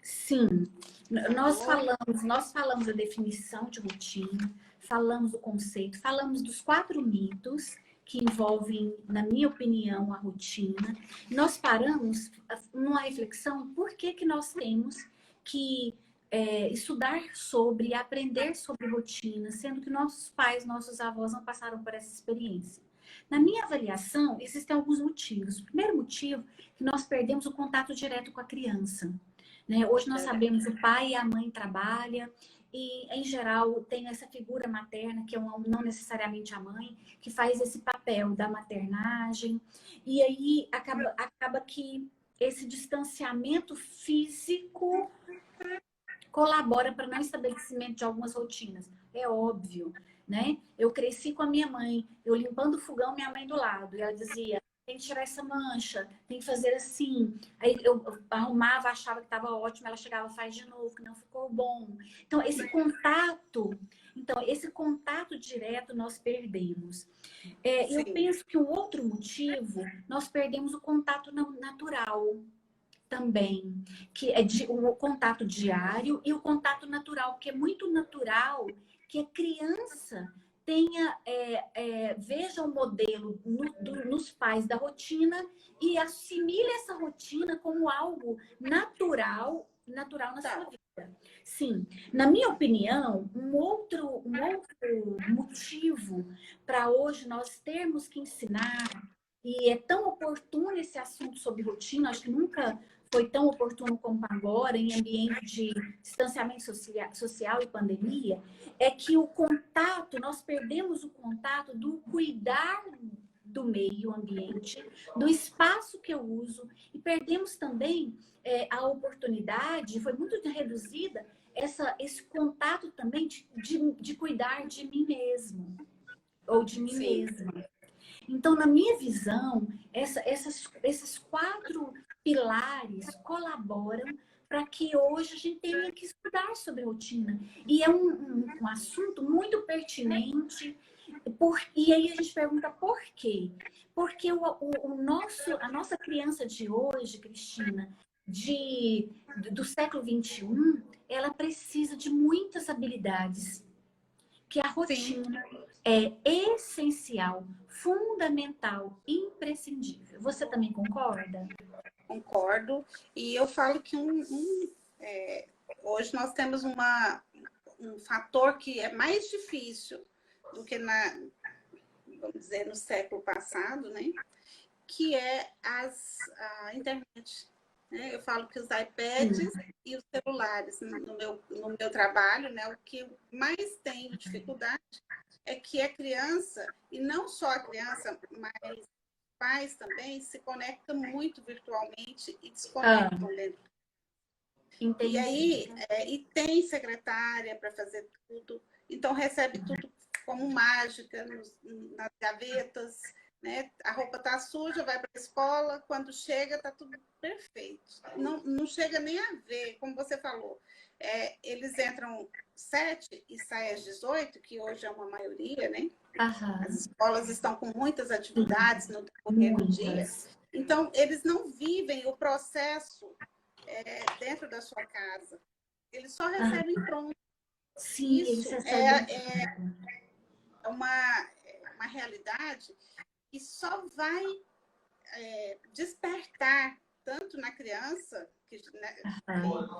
Sim, Por nós favor. falamos, nós falamos da definição de rotina, falamos do conceito, falamos dos 4 mitos que envolvem, na minha opinião, a rotina. Nós paramos numa reflexão por que que nós temos que estudar sobre, aprender sobre rotina, sendo que nossos pais, nossos avós não passaram por essa experiência. Na minha avaliação, existem alguns motivos. O primeiro motivo é que nós perdemos o contato direto com a criança. Né? Hoje nós sabemos que o pai e a mãe trabalham e, em geral, tem essa figura materna, que é não necessariamente a mãe, que faz esse papel da maternagem. E aí acaba que esse distanciamento físico colabora para o não estabelecimento de algumas rotinas. É óbvio, né? Eu cresci com a minha mãe, eu limpando o fogão, minha mãe do lado, e ela dizia: tem que tirar essa mancha, tem que fazer assim. Aí eu arrumava, achava que estava ótimo, ela chegava, faz de novo, que não ficou bom. Então, esse contato direto nós perdemos. Eu penso que um outro motivo, nós perdemos o contato natural também, que é o contato diário e o contato natural, que é muito natural que a criança veja o modelo nos pais da rotina e assimile essa rotina como algo natural na sua vida. Sim, na minha opinião, um outro motivo para hoje nós termos que ensinar, e é tão oportuno esse assunto sobre rotina, acho que nunca foi tão oportuno como agora, em ambiente de distanciamento social e pandemia, é que o contato, nós perdemos o contato do cuidar do meio ambiente, do espaço que eu uso, e perdemos também a oportunidade, foi muito reduzida, esse contato também de cuidar de mim mesmo, ou de mim mesma. Então, na minha visão, esses 4 pilares colaboram para que hoje a gente tenha que estudar sobre rotina. E é um assunto muito pertinente. E aí a gente pergunta por quê? Porque a nossa criança de hoje, Cristina, do século XXI, ela precisa de muitas habilidades que a rotina é essencial, fundamental, imprescindível. Você também concorda? Concordo. E eu falo que hoje nós temos um fator que é mais difícil do que vamos dizer, no século passado, né? Que é a internet. Né? Eu falo que os iPads e os celulares, no meu trabalho, né? O que mais tenho dificuldade é que a criança, e não só a criança, mas pais também, se conectam muito virtualmente e desconectam dentro. Entendi. E aí, e tem secretária para fazer tudo, então recebe tudo como mágica nas gavetas, né? A roupa tá suja, vai para a escola, quando chega tá tudo perfeito. Não chega nem a ver, como você falou. Eles entram 7 e saem às 18, que hoje é uma maioria, né? As escolas estão com muitas atividades no decorrer do dia. Então, eles não vivem o processo dentro da sua casa. Eles só recebem pronto. Sim, isso é uma realidade que só vai despertar tanto na criança, que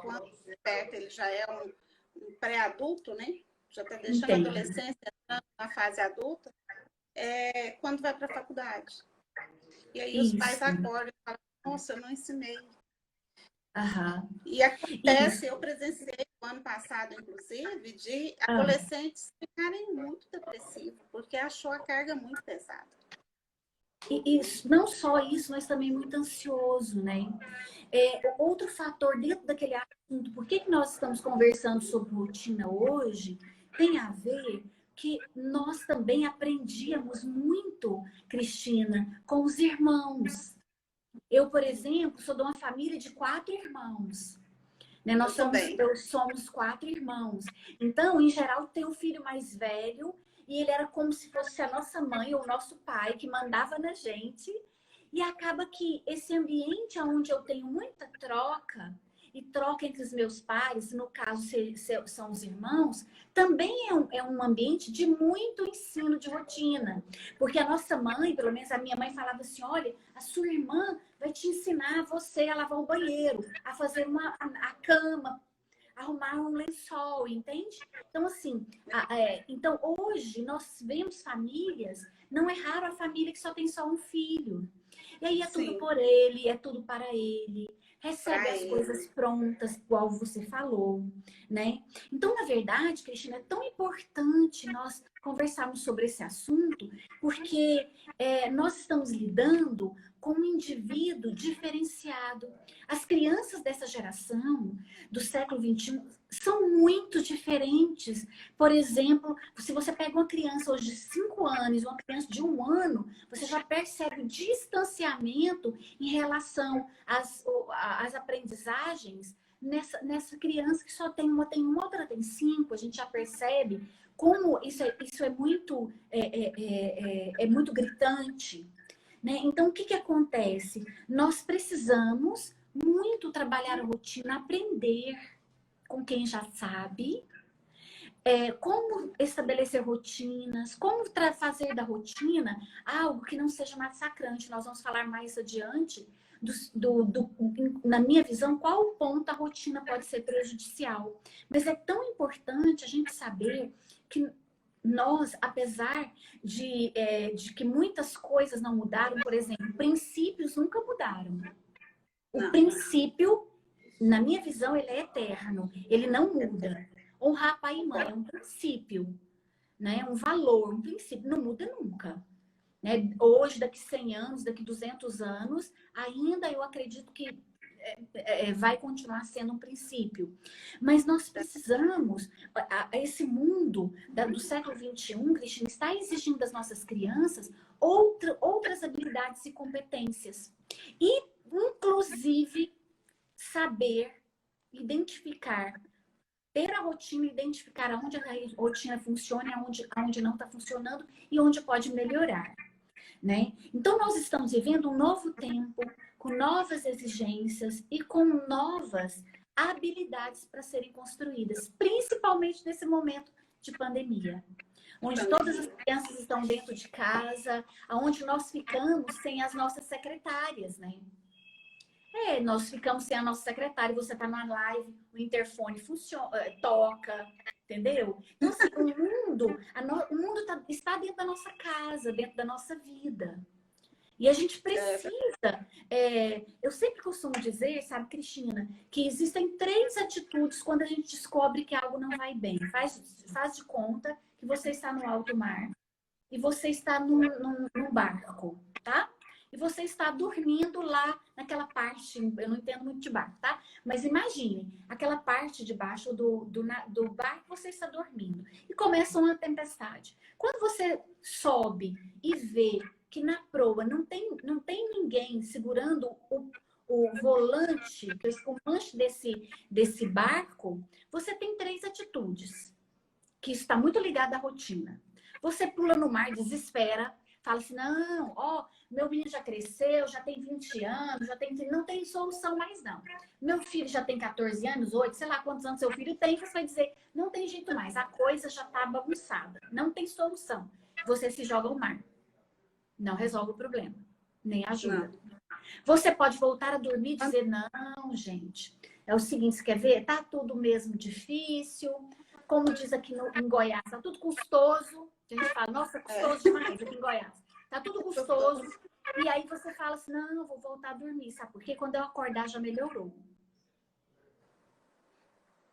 quando desperta ele já é um pré-adulto, né? Já está deixando a adolescência, entrando na fase adulta, quando vai para a faculdade. E aí os pais acordam e falam: nossa, eu não ensinei. E acontece, eu presenciei no ano passado, inclusive, de adolescentes ficarem muito depressivos, porque achou a carga muito pesada. E não só isso, mas também muito ansioso, né? Outro fator dentro daquele assunto, por que nós estamos conversando sobre rotina hoje, tem a ver que nós também aprendíamos muito, Cristina, com os irmãos. Eu, por exemplo, sou de uma família de 4 irmãos. Né? Nós somos 4 irmãos. Então, em geral, tem o filho mais velho e ele era como se fosse a nossa mãe ou o nosso pai que mandava na gente. E acaba que esse ambiente onde eu tenho muita troca, e troca entre os meus pares, no caso são os irmãos, também é um ambiente de muito ensino de rotina. Porque a nossa mãe, pelo menos a minha mãe, falava assim: olha, a sua irmã vai te ensinar você a lavar o banheiro, a fazer a cama, arrumar um lençol, entende? Então, assim, então hoje nós vemos famílias, não é raro a família que só tem só um filho. E aí é tudo Sim, por ele, é tudo para ele. Recebe para as ele. coisas prontas, igual você falou, né? Então, na verdade, Cristina, é tão importante nós conversarmos sobre esse assunto, porque nós estamos lidando com um indivíduo diferenciado. As crianças dessa geração, do século XXI, são muito diferentes. Por exemplo, se você pega uma criança hoje de 5 anos, uma criança de 1 ano, você já percebe o distanciamento em relação às aprendizagens nessa criança que só tem uma, outra tem 5. A gente já percebe como isso é muito gritante, né? Então, o que acontece? Nós precisamos muito trabalhar a rotina, aprender com quem já sabe, como estabelecer rotinas, como fazer da rotina algo que não seja massacrante. Nós vamos falar mais adiante, na minha visão, qual ponto a rotina pode ser prejudicial. Mas é tão importante a gente saber que nós, apesar de que muitas coisas não mudaram, por exemplo, princípios nunca mudaram. O Não. princípio, na minha visão, ele é eterno, ele não muda. Honrar pai e mãe é um princípio, né? Um valor, um princípio, não muda nunca. Né? Hoje, daqui 100 anos, daqui 200 anos, ainda eu acredito que vai continuar sendo um princípio. Mas nós precisamos, esse mundo do século XXI, Cristina, está exigindo das nossas crianças outras habilidades e competências. E, inclusive, saber identificar, ter a rotina, identificar aonde a rotina funciona, aonde não está funcionando e onde pode melhorar. Né? Então, nós estamos vivendo um novo tempo, com novas exigências e com novas habilidades para serem construídas, principalmente nesse momento de pandemia, onde todas as crianças estão dentro de casa, onde nós ficamos sem as nossas secretárias, né? Nós ficamos sem a nossa secretária, você está na live, o interfone funciona, toca, entendeu? Então, assim, o mundo está dentro da nossa casa, dentro da nossa vida. E a gente precisa, eu sempre costumo dizer, sabe, Cristina, que existem 3 atitudes quando a gente descobre que algo não vai bem. Faz de conta que você está no alto mar e você está num barco, tá? E você está dormindo lá naquela parte, eu não entendo muito de barco, tá? Mas imagine, aquela parte de baixo do barco, você está dormindo. E começa uma tempestade. Quando você sobe e vê que na proa não tem ninguém segurando o volante, o manche desse barco, você tem 3 atitudes, que está muito ligada à rotina. Você pula no mar, desespera, fala assim: não, meu menino já cresceu, já tem 20 anos, não tem solução mais não. Meu filho já tem 14 anos, 8, sei lá quantos anos seu filho tem, você vai dizer: não tem jeito mais, a coisa já está bagunçada, não tem solução. Você se joga no mar. Não resolve o problema, nem ajuda. Não. Você pode voltar a dormir e dizer: não, gente, é o seguinte, você quer ver? Tá tudo mesmo difícil. Como diz aqui em Goiás, tá tudo custoso. A gente fala: nossa, custoso demais aqui em Goiás. Tá tudo custoso. E aí você fala assim: não, eu vou voltar a dormir. Sabe por quê? Quando eu acordar já melhorou.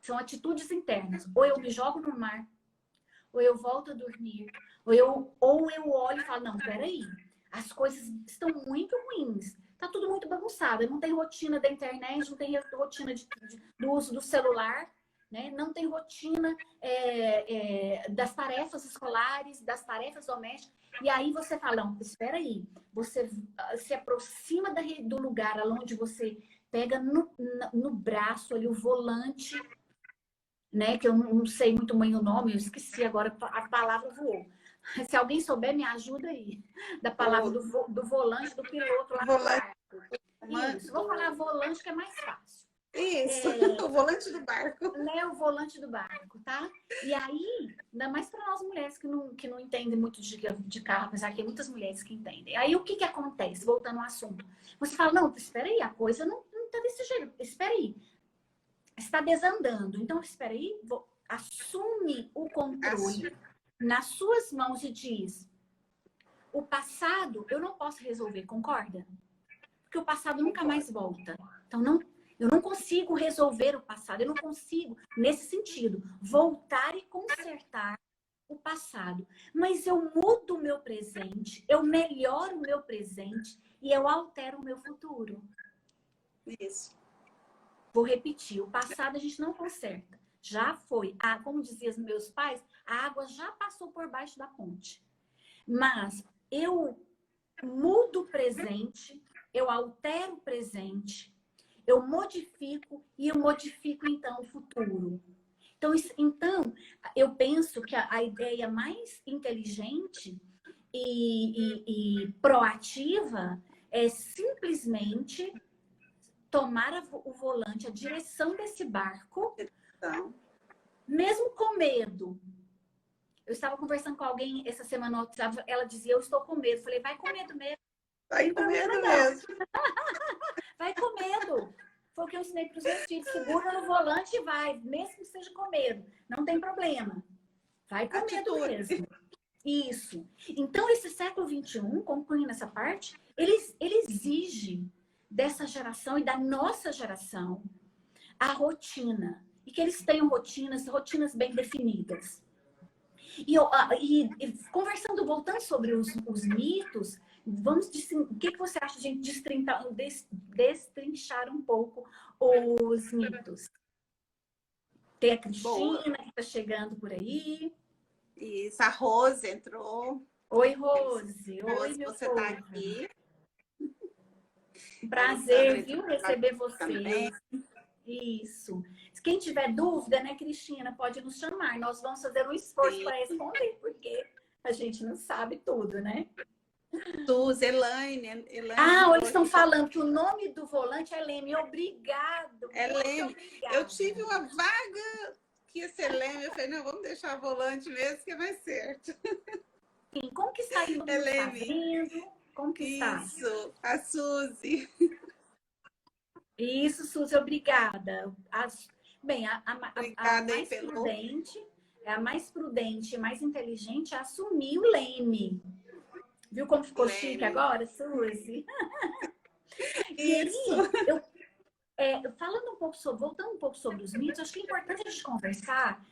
São atitudes internas. Ou eu me jogo no mar, ou eu volto a dormir, ou eu olho e falo: não, peraí, as coisas estão muito ruins. Tá tudo muito bagunçado. Não tem rotina da internet, não tem rotina do uso do celular, né? Não tem rotina das tarefas escolares, das tarefas domésticas. E aí você fala: não, espera aí. Você se aproxima do lugar onde você pega no braço ali o volante, né? Que eu não sei muito bem o nome, eu esqueci agora, a palavra voou. Se alguém souber, me ajuda aí. Da palavra do volante, do piloto lá no barco. Isso, vou falar volante que é mais fácil. Isso, o volante do barco. Né, o volante do barco, tá? E aí, ainda mais para nós mulheres que não entendem muito de carro, apesar que tem muitas mulheres que entendem. Aí o que que acontece? Voltando ao assunto. Você fala, não, espera aí, a coisa não tá desse jeito. Espera aí. Está desandando. Então, espera aí, assume o controle nas suas mãos e diz: o passado eu não posso resolver, concorda? Porque o passado nunca mais volta. Então, eu não consigo resolver o passado, eu não consigo, nesse sentido, voltar e consertar o passado. Mas eu mudo o meu presente, eu melhoro o meu presente e eu altero o meu futuro. Isso. Vou repetir, o passado a gente não conserta. Já foi. Como diziam os meus pais, a água já passou por baixo da ponte. Mas eu mudo o presente, eu altero o presente, eu modifico e eu modifico então o futuro. Então eu penso que a ideia mais inteligente e proativa é simplesmente tomar o volante, a direção desse barco, mesmo com medo. Eu estava conversando com alguém essa semana no WhatsApp, ela dizia, eu estou com medo. Eu falei, vai com medo mesmo. Vai com medo mesmo. Vai com medo. Foi o que eu ensinei para os meus filhos. Segura no volante e vai, mesmo que seja com medo. Não tem problema. Vai com medo mesmo. Isso. Então, esse século XXI, concluindo essa parte, ele exige dessa geração e da nossa geração a rotina. E que eles tenham rotinas bem definidas. E conversando, voltando sobre os mitos, o que você acha de a gente destrinchar um pouco os mitos? Tem a Cristina que está chegando por aí. Isso, a Rose entrou. Oi, Rose. Oi, meu você povo. Tá aqui. Prazer, viu, receber você. Isso. Quem tiver dúvida, né, Cristina, pode nos chamar. Nós vamos fazer um esforço para responder, porque a gente não sabe tudo, né? Elaine eles estão falando que o nome do volante é Leme. Obrigado. Leme. Eu tive uma vaga que ia ser Leme. Eu falei, não, vamos deixar o volante mesmo, que é mais certo. Sim, como que está indo? Leme. Como que está? Isso, a Suzy. Isso, Suzy, obrigada. Bem, a mais prudente, a mais prudente e mais inteligente é assumir o Leme. Viu como ficou chique agora, Suzy? Isso. E aí, voltando um pouco sobre os mitos, acho que é importante a gente conversar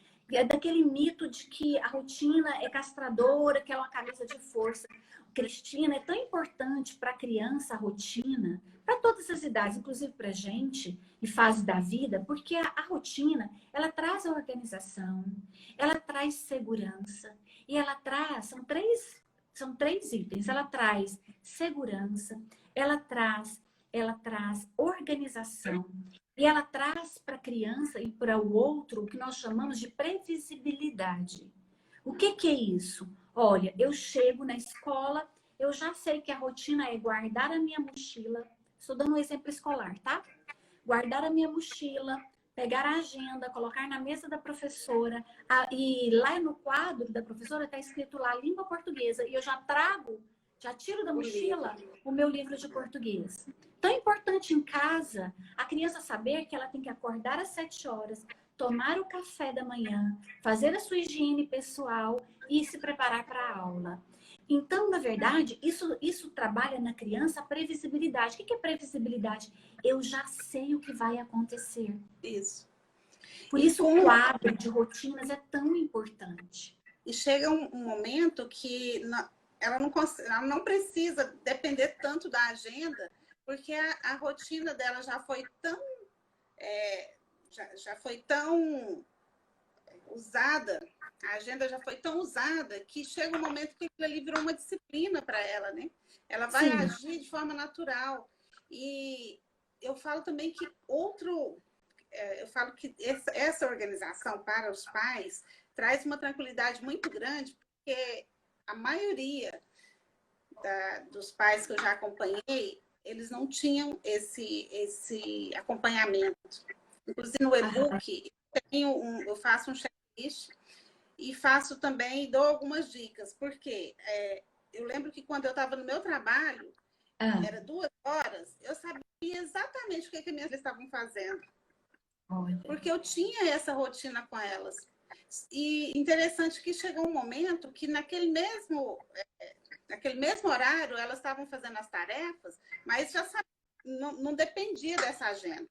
daquele mito de que a rotina é castradora, que é uma camisa de força. Cristina, é tão importante para a criança a rotina, para todas as idades, inclusive para a gente, em fase da vida, porque a rotina, ela traz a organização, ela traz segurança, e ela traz, são três itens, ela traz segurança, ela traz organização, e ela traz para a criança e para o outro o que nós chamamos de previsibilidade. O que é isso? Olha, eu chego na escola, eu já sei que a rotina é guardar a minha mochila. Estou dando um exemplo escolar, tá? Guardar a minha mochila, pegar a agenda, colocar na mesa da professora. E lá no quadro da professora está escrito lá língua portuguesa. E eu já tiro da mochila o meu livro de português. Tão importante em casa a criança saber que ela tem que acordar às 7 horas, tomar o café da manhã, fazer a sua higiene pessoal e se preparar para a aula. Então, na verdade, isso trabalha na criança a previsibilidade. O que é previsibilidade? Eu já sei o que vai acontecer. Isso. Por isso o quadro de rotinas é tão importante. E chega um momento que ela não precisa depender tanto da agenda, porque a rotina dela já foi tão usada, a agenda já foi tão usada que chega um momento que aquilo ali virou uma disciplina para ela, né? Ela vai agir de forma natural. E eu falo também que eu falo que essa organização para os pais traz uma tranquilidade muito grande, porque a maioria dos pais que eu já acompanhei eles não tinham esse acompanhamento. Inclusive, no e-book, eu faço um checklist e faço também, dou algumas dicas. Porque eu lembro que quando eu estava no meu trabalho, era 2 horas, eu sabia exatamente o que minhas filhas estavam fazendo. Porque eu tinha essa rotina com elas. E interessante que chegou um momento que naquele mesmo horário elas estavam fazendo as tarefas, mas já sabia, não dependia dessa agenda.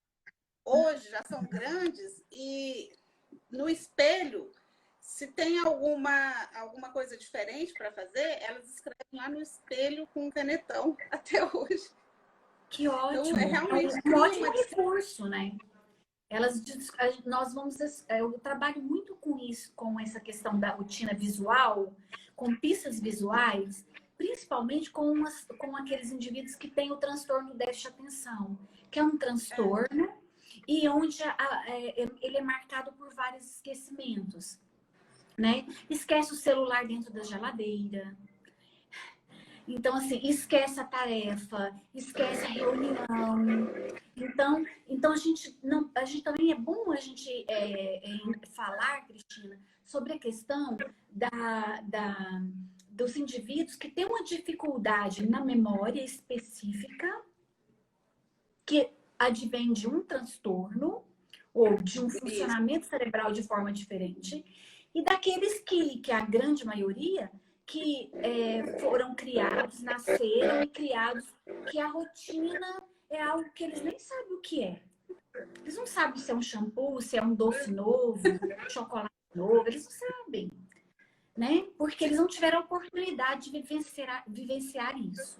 Hoje já são grandes e no espelho, se tem alguma coisa diferente para fazer, elas escrevem lá no espelho com um canetão até hoje. Que ótimo! Então, realmente um ótimo recurso, né? Eu trabalho muito com isso, com essa questão da rotina visual, com pistas visuais, principalmente com aqueles indivíduos que têm o transtorno déficit de atenção, que é um transtorno e onde ele é marcado por vários esquecimentos, né? Esquece o celular dentro da geladeira. Então, assim, esquece a tarefa, esquece a reunião. Então a gente também é bom a gente falar, Cristina, sobre a questão dos indivíduos que têm uma dificuldade na memória específica, que advém de um transtorno ou de um funcionamento cerebral de forma diferente, e daqueles que a grande maioria que foram criados, nasceram e criados, que a rotina é algo que eles nem sabem o que é. Eles não sabem se é um shampoo, se é um doce novo, chocolate novo, eles não sabem, né? Porque eles não tiveram a oportunidade de vivenciar isso.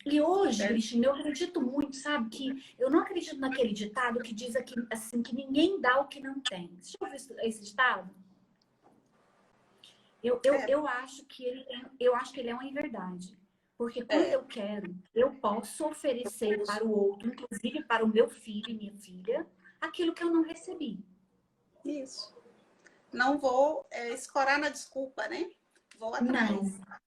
E hoje, Cristina, eu acredito muito, sabe? Que eu não acredito naquele ditado que diz aqui, assim, que ninguém dá o que não tem. Você já ouviu esse ditado? Eu acho que ele é uma inverdade. Porque quando eu quero, eu posso oferecer para o outro, inclusive para o meu filho e minha filha, aquilo que eu não recebi. Isso. Não vou escorar na desculpa, né? Vou atrás. Não.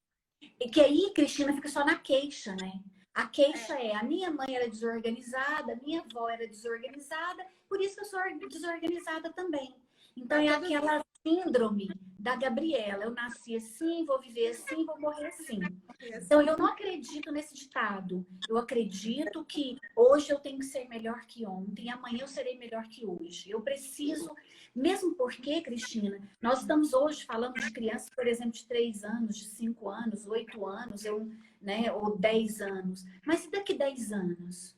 E que aí, Cristina, fica só na queixa, né? A queixa a minha mãe era desorganizada, minha avó era desorganizada, por isso que eu sou desorganizada também. Então é aquela síndrome da Gabriela. Eu nasci assim, vou viver assim, vou morrer assim. Então eu não acredito nesse ditado. Eu acredito que hoje eu tenho que ser melhor que ontem, amanhã eu serei melhor que hoje. Eu preciso, mesmo porque, Cristina, nós estamos hoje falando de crianças, por exemplo, de 3 anos, de 5 anos, 8 anos, ou 10 anos. Mas e daqui 10 anos?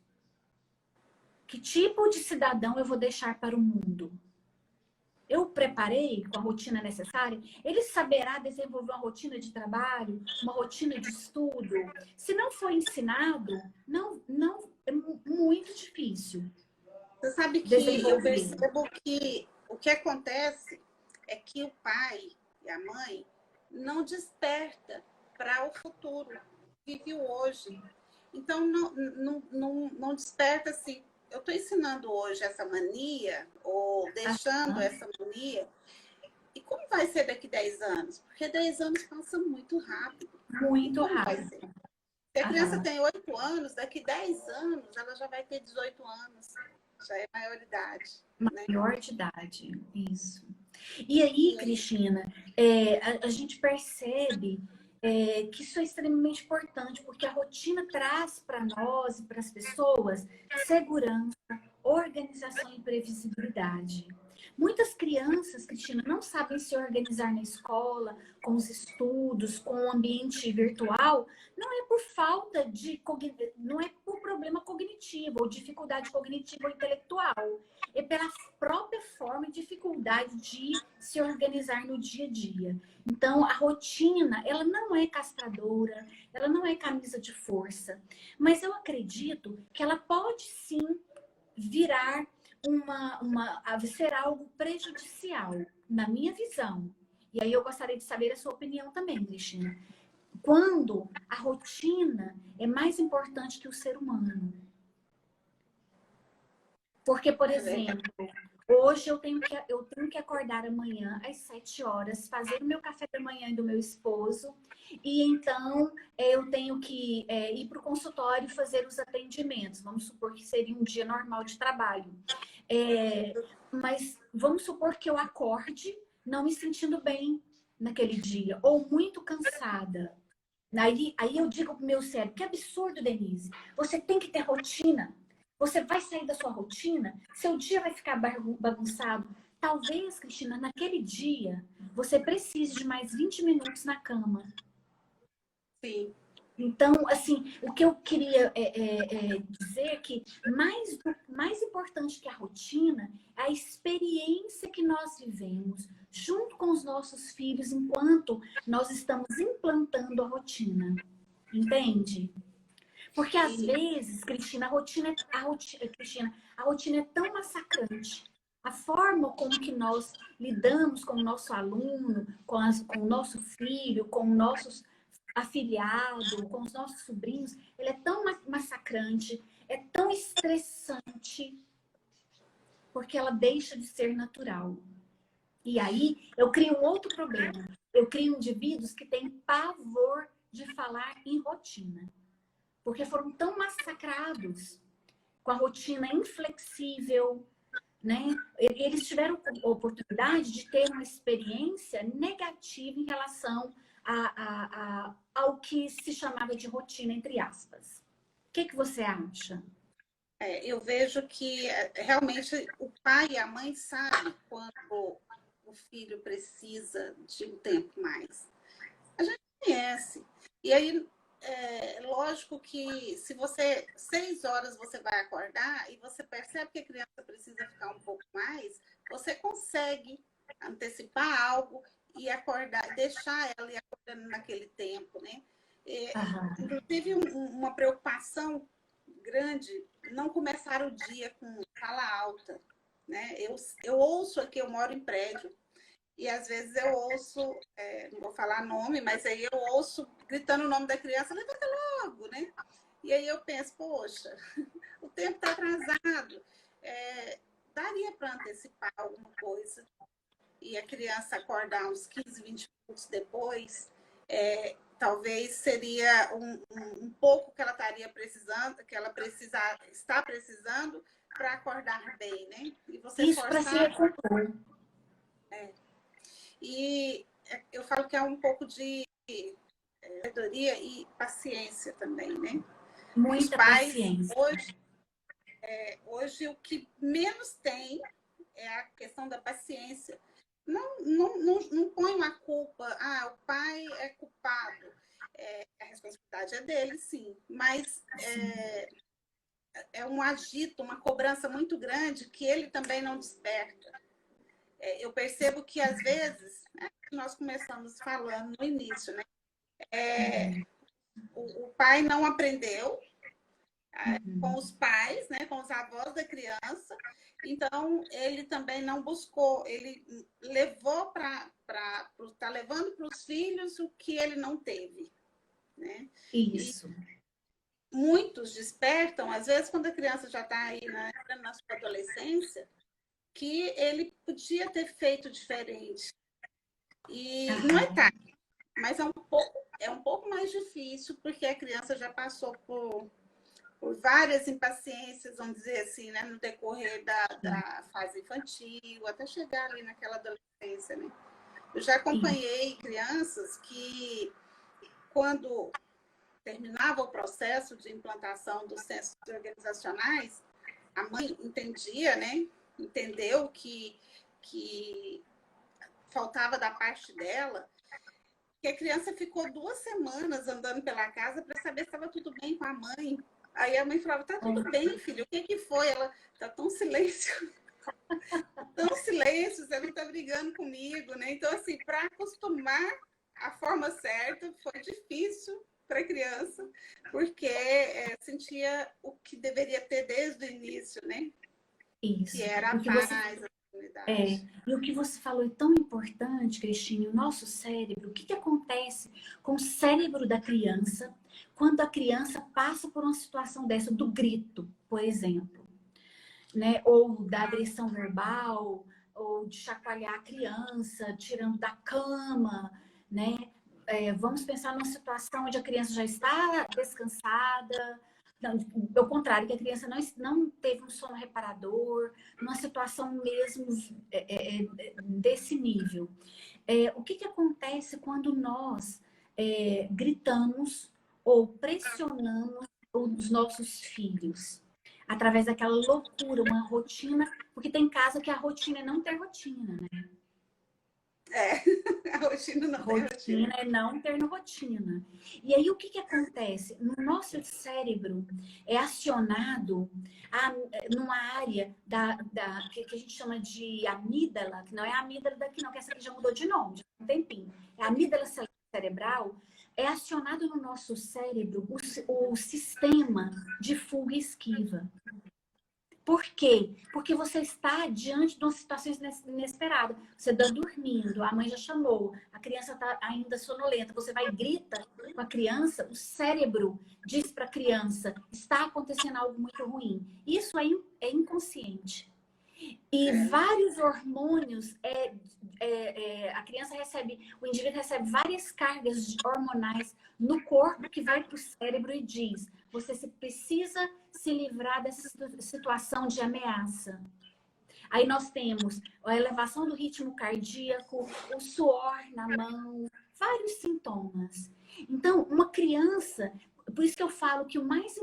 Que tipo de cidadão eu vou deixar para o mundo? Eu preparei com a rotina necessária? Ele saberá desenvolver uma rotina de trabalho, uma rotina de estudo? Se não for ensinado, não é muito difícil. Você sabe que eu percebo que o que acontece é que o pai e a mãe não desperta para o futuro, vive o hoje. Então, não desperta assim. Eu estou ensinando hoje essa mania, ou deixando essa mania, e como vai ser daqui 10 anos? Porque 10 anos passa muito rápido. Muito rápido. Vai ser? Se a criança tem 8 anos, daqui 10 anos ela já vai ter 18 anos. Já é maioridade. Maior de idade, isso. E aí, Cristina, a gente percebe que isso é extremamente importante, porque a rotina traz para nós e para as pessoas segurança, organização e previsibilidade. Muitas crianças, Cristina, não sabem se organizar na escola, com os estudos, com o ambiente virtual. Não é por falta de... não é por problema cognitivo, ou dificuldade cognitiva ou intelectual. É pela própria forma e dificuldade de se organizar no dia a dia. Então, a rotina, ela não é castradora, ela não é camisa de força. Mas eu acredito que ela pode, sim, virar ser algo prejudicial, na minha visão. E aí eu gostaria de saber a sua opinião também, Cristina. Quando a rotina é mais importante que o ser humano. Porque, por exemplo, Hoje eu tenho que acordar amanhã às 7 horas, fazer o meu café da manhã e do meu esposo. E então eu tenho que ir para o consultório fazer os atendimentos. Vamos supor que seria um dia normal de trabalho. Mas vamos supor que eu acorde não me sentindo bem naquele dia, ou muito cansada. Aí eu digo pro meu cérebro, que absurdo, Denise. Você tem que ter rotina. Você vai sair da sua rotina, seu dia vai ficar bagunçado. Talvez, Cristina, naquele dia, você precise de mais 20 minutos na cama. Sim. Então, assim, o que eu queria dizer é que mais importante que a rotina é a experiência que nós vivemos junto com os nossos filhos enquanto nós estamos implantando a rotina. Entende? Porque às vezes, Cristina, a rotina é tão massacrante. A forma como que nós lidamos com o nosso aluno, com o nosso filho, com os nossos afiliados, com os nossos sobrinhos, ele é tão massacrante, é tão estressante, porque ela deixa de ser natural. E aí eu crio um outro problema. Eu crio indivíduos que têm pavor de falar em rotina. Porque foram tão massacrados com a rotina inflexível, né? Eles tiveram a oportunidade de ter uma experiência negativa em relação ao que se chamava de rotina, entre aspas. O que você acha? Eu vejo que realmente o pai e a mãe sabem quando o filho precisa de um tempo mais. A gente conhece. E aí, lógico que se você, 6 horas você vai acordar e você percebe que a criança precisa ficar um pouco mais, você consegue antecipar algo e acordar, deixar ela ir acordando naquele tempo, né? Inclusive, uma preocupação grande, não começar o dia com fala alta, né? Eu ouço aqui, eu moro em prédio, e às vezes eu ouço, não vou falar nome, mas aí eu ouço gritando o nome da criança, levanta logo, né? E aí eu penso, poxa, o tempo está atrasado, daria para antecipar alguma coisa e a criança acordar uns 15, 20 minutos depois, talvez seria um pouco que ela estaria precisando, que ela está precisando para acordar bem, né? E você Isso para se recompor. E eu falo que é um pouco de sabedoria e paciência também, né? Os Muita pais, paciência. hoje, o que menos tem é a questão da paciência. Não põe uma culpa, o pai é culpado. A responsabilidade é dele, sim, mas é um agito, uma cobrança muito grande que ele também não desperta. Eu percebo que, às vezes, nós começamos falando no início, né? O pai não aprendeu com os pais, né, com os avós da criança, então ele também não buscou, ele levou está levando para os filhos o que ele não teve, né? Isso. E muitos despertam, às vezes quando a criança já está aí na sua adolescência, que ele podia ter feito diferente. E não é tarde, mas é um pouco mais difícil, porque a criança já passou por várias impaciências, vamos dizer assim, né, no decorrer da fase infantil, até chegar ali naquela adolescência, né? Eu já acompanhei crianças que, quando terminava o processo de implantação dos centros organizacionais, a mãe entendia, né? Entendeu que faltava da parte dela, que a criança ficou 2 semanas andando pela casa para saber se estava tudo bem com a mãe. Aí a mãe falava, tá tudo bem, filho, o que foi? Ela, tá tão silêncio, tão silêncio, você não tá brigando comigo, né? Então, assim, para acostumar a forma certa, foi difícil para a criança, porque sentia o que deveria ter desde o início, né? Isso. Que era a paz, a comunidade. E o que você falou é tão importante, Cristina, o nosso cérebro, o que acontece com o cérebro da criança quando a criança passa por uma situação dessa, do grito, por exemplo. né? Ou da agressão verbal, ou de chacoalhar a criança, tirando da cama, né? Vamos pensar numa situação onde a criança já está descansada, não, ao contrário, que a criança não teve um sono reparador, numa situação mesmo desse nível. O que acontece quando nós gritamos ou pressionamos os nossos filhos? Através daquela loucura, uma rotina, porque tem casa que a rotina é não ter rotina, né? A rotina não tem rotina. Rotina é não ter rotina. E aí, o que acontece? No nosso cérebro é acionado numa área que a gente chama de amígdala, que não é a amígdala daqui não, que essa aqui já mudou de nome, já tem um tempinho. É a amígdala cerebral, é acionado no nosso cérebro o sistema de fuga e esquiva. Por quê? Porque você está diante de uma situação inesperada. Você está dormindo, a mãe já chamou, a criança está ainda sonolenta. Você vai e grita com a criança, o cérebro diz para a criança, está acontecendo algo muito ruim. Isso aí é inconsciente. E vários hormônios, a criança recebe, o indivíduo recebe várias cargas hormonais no corpo que vai para o cérebro e diz, você precisa se livrar dessa situação de ameaça. Aí nós temos a elevação do ritmo cardíaco, o suor na mão, vários sintomas. Então, uma criança, por isso que eu falo que o mais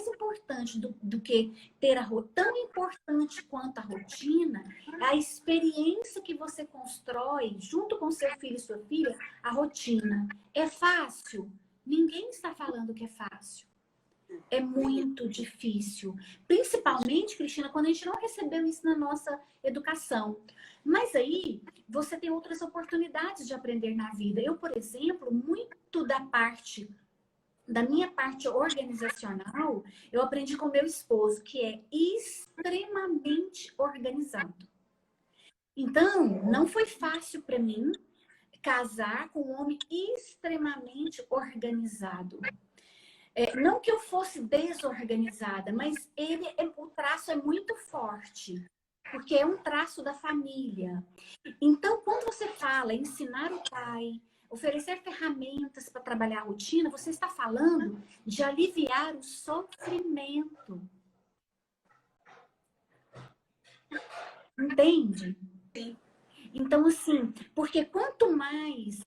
importante do que ter tão importante quanto a rotina, é a experiência que você constrói junto com seu filho e sua filha, a rotina. É fácil? Ninguém está falando que é fácil. É muito difícil. Principalmente, Cristina, quando a gente não recebeu isso na nossa educação. Mas aí, você tem outras oportunidades de aprender na vida. Eu, por exemplo, muito da minha parte organizacional, eu aprendi com meu esposo, que é extremamente organizado. Então, não foi fácil para mim casar com um homem extremamente organizado. Não que eu fosse desorganizada, mas o traço é muito forte, porque é um traço da família. Então, quando você fala ensinar o pai, oferecer ferramentas para trabalhar a rotina, você está falando de aliviar o sofrimento. Entende? Sim. Então, assim, porque quanto mais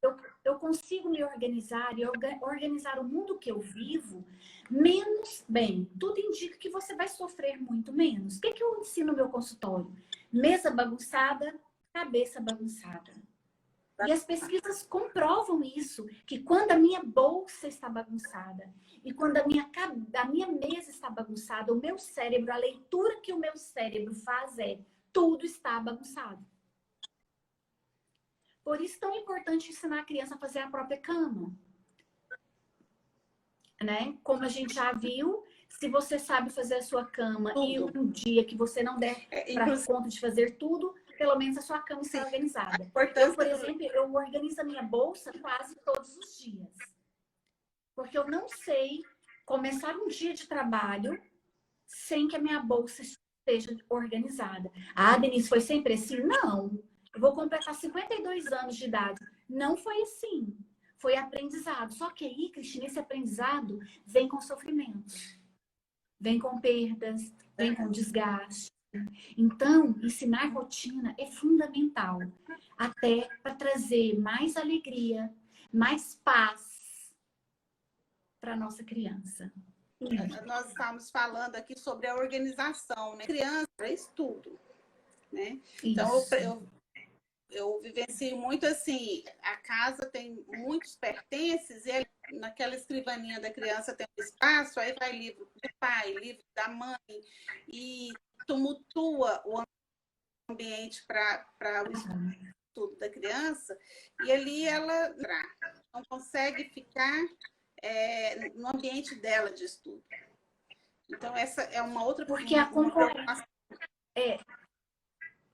eu consigo me organizar e organizar o mundo que eu vivo, menos, bem, tudo indica que você vai sofrer muito menos. O que eu ensino no meu consultório? Mesa bagunçada, cabeça bagunçada. E as pesquisas comprovam isso, que quando a minha bolsa está bagunçada e quando a minha mesa está bagunçada, o meu cérebro, a leitura que o meu cérebro faz tudo está bagunçado. Por isso é tão importante ensinar a criança a fazer a própria cama. Né? Como a gente já viu, se você sabe fazer a sua cama e um dia que você não der para conta de fazer tudo, pelo menos a sua cama está organizada. Eu, por exemplo, eu organizo a minha bolsa quase todos os dias. Porque eu não sei começar um dia de trabalho sem que a minha bolsa esteja organizada. Ah, Denise, foi sempre assim? Não. Eu vou completar 52 anos de idade. Não foi assim. Foi aprendizado. Só que aí, Cristina, esse aprendizado vem com sofrimento. Vem com perdas, vem com desgaste. Então, ensinar rotina é fundamental. Até para trazer mais alegria, mais paz para a nossa criança. Nós estamos falando aqui sobre a organização, né? Criança é estudo, né? Então, eu vivencio muito assim, a casa tem muitos pertences e aí, naquela escrivaninha da criança tem um espaço, aí vai livro do pai, livro da mãe e tumultua o ambiente para o estudo da criança e ali ela não consegue ficar no ambiente dela de estudo. Então, essa é uma outra... Porque a concorrência...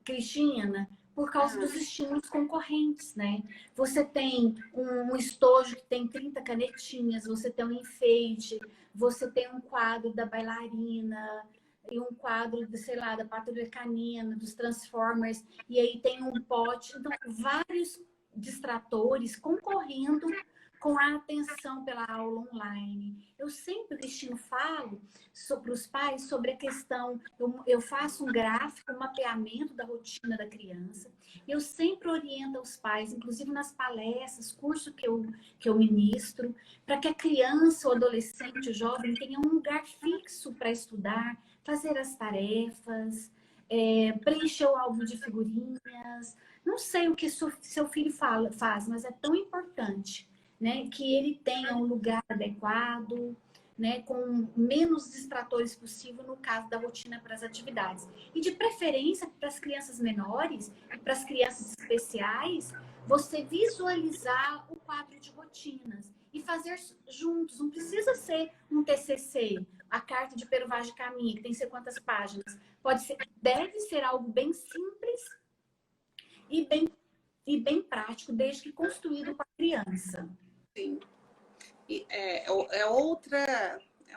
Cristina, por causa dos estímulos concorrentes, né? Você tem um estojo que tem 30 canetinhas, você tem um enfeite, você tem um quadro da bailarina, e um quadro, sei lá, da Patrulha Canina, dos Transformers, e aí tem um pote. Então, vários distratores concorrendo com a atenção pela aula online. Eu sempre, Cristina, falo para os pais sobre a questão, eu faço um gráfico, um mapeamento da rotina da criança, eu sempre oriento os pais, inclusive nas palestras, curso que eu ministro, para que a criança, o adolescente, o jovem tenha um lugar fixo para estudar, fazer as tarefas, preencher o álbum de figurinhas. Não sei o que seu filho faz, mas é tão importante, né, que ele tenha um lugar adequado, né, com menos distratores possível no caso da rotina para as atividades. E de preferência para as crianças menores e para as crianças especiais, você visualizar o quadro de rotinas e fazer juntos. Não precisa ser um TCC, a carta de Peruvage de Caminho, que tem sei quantas páginas. Pode ser, deve ser algo bem simples e bem prático, desde que construído para a criança. Sim. E é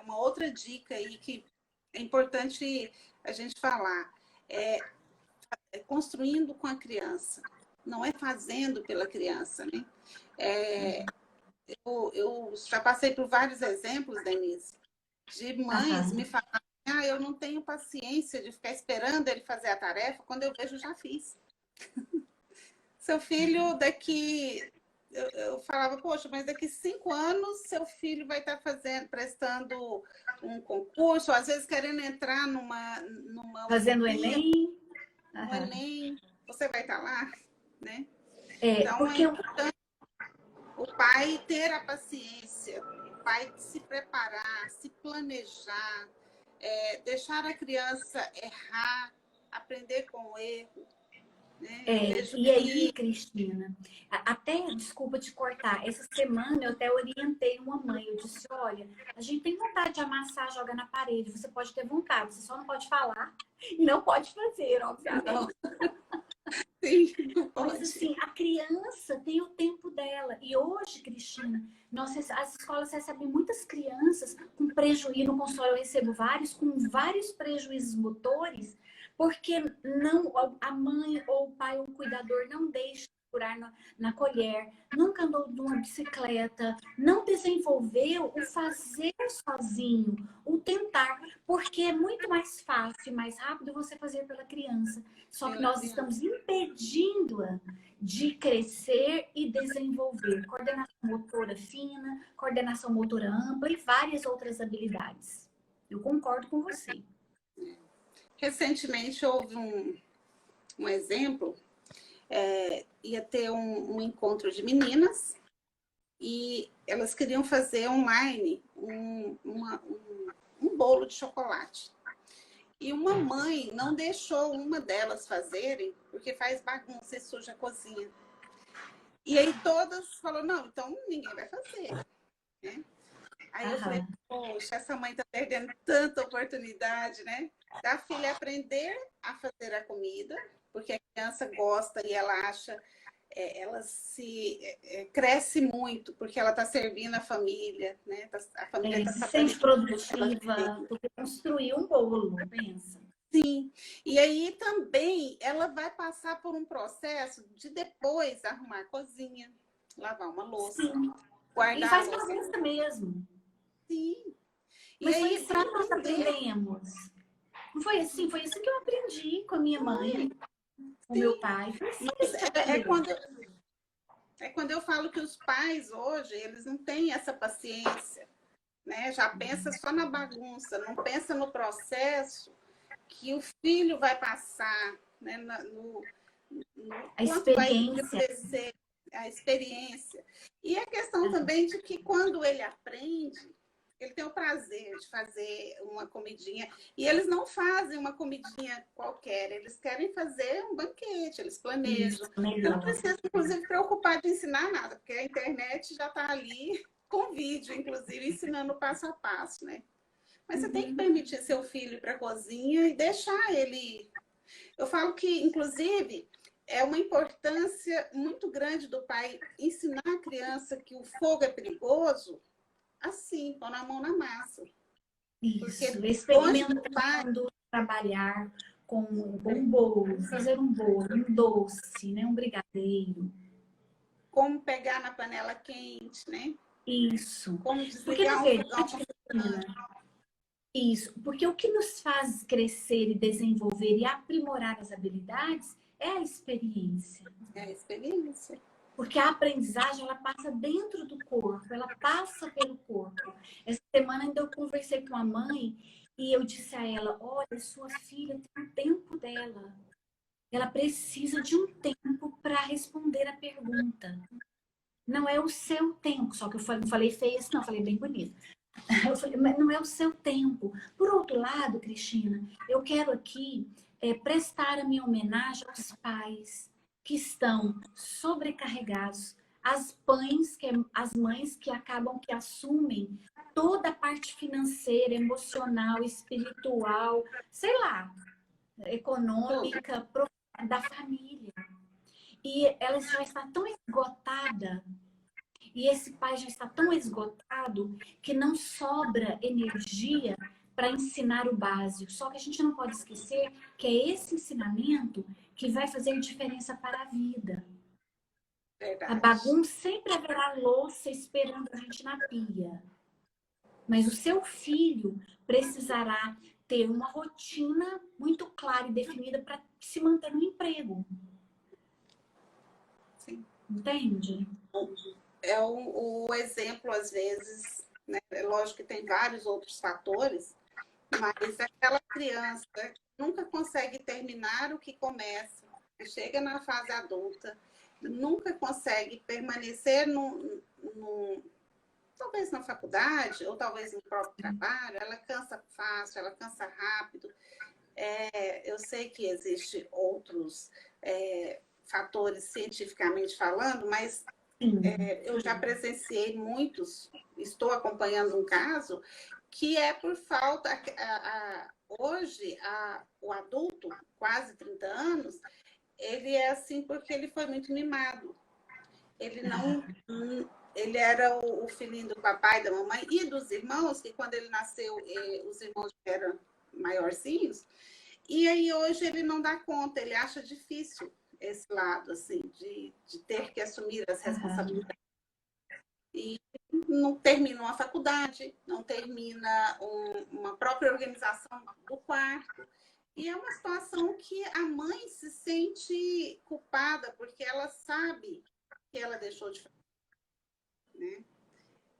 uma outra dica aí que é importante a gente falar. É construindo com a criança, não é fazendo pela criança, né? Eu já passei por vários exemplos, Denise, de mães me falarem, eu não tenho paciência de ficar esperando ele fazer a tarefa, quando eu vejo, já fiz. Seu filho daqui... Eu falava, poxa, mas daqui 5 anos seu filho vai estar prestando um concurso, ou às vezes querendo entrar numa fazendo o Olimpíada, Enem. no Enem, você vai estar lá, né? Então, porque é importante o pai ter a paciência, o pai se preparar, se planejar, deixar a criança errar, aprender com o erro. Né? E aí, Cristina, até, desculpa te cortar, essa semana eu até orientei uma mãe, eu disse, olha, a gente tem vontade de amassar, joga na parede, você pode ter vontade, você só não pode falar e não pode fazer, obviamente. Não. Sim, não pode. Mas assim, a criança tem o tempo dela. E hoje, Cristina, as escolas recebem muitas crianças com prejuízo, no consultório eu recebo vários, com vários prejuízos motores, porque não, a mãe ou o pai ou o cuidador não deixa segurar na colher, nunca andou de uma bicicleta, não desenvolveu o fazer sozinho, o tentar, porque é muito mais fácil e mais rápido você fazer pela criança. Só que nós estamos impedindo-a de crescer e desenvolver coordenação motora fina, coordenação motora ampla e várias outras habilidades. Eu concordo com você. Recentemente houve um exemplo, ia ter um encontro de meninas e elas queriam fazer online um bolo de chocolate. E uma mãe não deixou uma delas fazerem, porque faz bagunça e suja a cozinha. E aí todas falaram, não, então ninguém vai fazer. Né? Aí eu falei, poxa, essa mãe está perdendo tanta oportunidade, né? Da filha aprender a fazer a comida, porque a criança gosta e ela acha, ela cresce muito, porque ela está servindo a família, né? A família se sente produtiva, porque construiu um bolo, pensa. Sim, e aí também ela vai passar por um processo de depois arrumar a cozinha, lavar uma louça, Sim. guardar e faz a louça. bagunça mesmo. Sim. Mas foi assim que nós aprendemos. Não foi assim? Foi assim que eu aprendi com a minha mãe, com o meu pai. Foi assim quando eu falo que os pais hoje, eles não têm essa paciência, né? Já pensa só na bagunça, não pensa no processo que o filho vai passar, né? A experiência. Vai crescer, a experiência. E a questão também de que quando ele aprende, ele tem o prazer de fazer uma comidinha. E eles não fazem uma comidinha qualquer, eles querem fazer um banquete, eles planejam. Você não precisa, inclusive, preocupar de ensinar nada, porque a internet já está ali com vídeo, inclusive, ensinando passo a passo, né? Mas você tem que permitir seu filho ir para a cozinha e deixar ele... Eu falo que, inclusive, é uma importância muito grande do pai ensinar a criança que o fogo é perigoso, assim, pôr a mão na massa. Isso, Porque longe do pai, experimentando trabalhar com um bolo, fazer um bolo, um doce, né? Um brigadeiro. como pegar na panela quente, né? Isso. Como Porque, na desligar um fogão verdade, com Cristina, isso, porque o que nos faz crescer e desenvolver e aprimorar as habilidades é a experiência. é a experiência. Porque a aprendizagem, ela passa dentro do corpo, ela passa pelo corpo. Essa semana ainda eu conversei com a mãe e eu disse a ela, olha, sua filha tem o tempo dela. Ela precisa de um tempo para responder a pergunta. Não é o seu tempo, só que eu não falei feio assim, não, eu falei bem bonito. Eu falei, mas não é o seu tempo. Por outro lado, Cristina, eu quero aqui prestar a minha homenagem aos pais que estão sobrecarregados, as mães que acabam que assumem toda a parte financeira, emocional, espiritual, sei lá, econômica da família. E ela já está tão esgotada e esse pai já está tão esgotado que não sobra energia para ensinar o básico. Só que a gente não pode esquecer que é esse ensinamento que vai fazer diferença para a vida. Verdade. A bagunça sempre haverá louça esperando a gente na pia. Mas o seu filho precisará ter uma rotina muito clara e definida para se manter no emprego. Sim. Entende? É o exemplo, às vezes, né? É lógico que tem vários outros fatores, mas aquela criança que nunca consegue terminar o que começa, que chega na fase adulta, nunca consegue permanecer talvez na faculdade, ou talvez no próprio trabalho, ela cansa fácil, ela cansa rápido. Eu sei que existem outros fatores cientificamente falando, mas eu já presenciei muitos, estou acompanhando um caso, que é por falta. Hoje, o adulto, quase 30 anos, ele é assim porque ele foi muito mimado. Ele não. Ele era o filhinho do papai, da mamãe e dos irmãos, que quando ele nasceu, os irmãos eram maiorzinhos. E aí hoje ele não dá conta, ele acha difícil esse lado, assim, de ter que assumir as responsabilidades. E não termina uma faculdade, não termina uma própria organização do quarto. E é uma situação que a mãe se sente culpada, porque ela sabe que ela deixou de fazer. Né?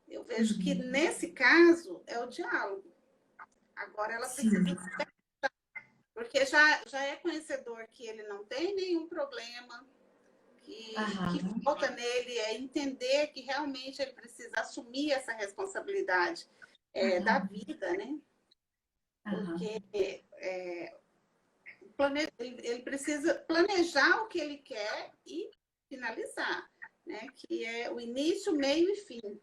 Eu vejo que nesse caso é o diálogo. Agora ela precisa despertar, porque já é conhecedor que ele não tem nenhum problema, que falta nele é entender que realmente ele precisa assumir essa responsabilidade da vida, né? Porque ele precisa planejar o que ele quer e finalizar, né? Que é o início, meio e fim.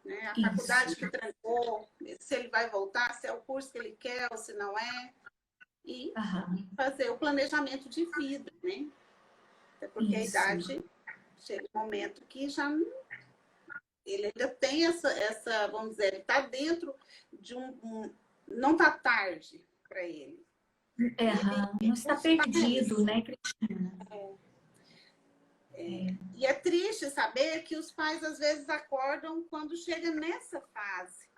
Né? A faculdade que trancou, se ele vai voltar, se é o curso que ele quer ou se não é. E fazer o planejamento de vida, né? Até porque a idade chega um momento que já ele ainda tem essa vamos dizer, ele está dentro de não está tarde para ele. Não está perdido, né, Cristina? E é triste saber que os pais às vezes acordam quando chega nessa fase.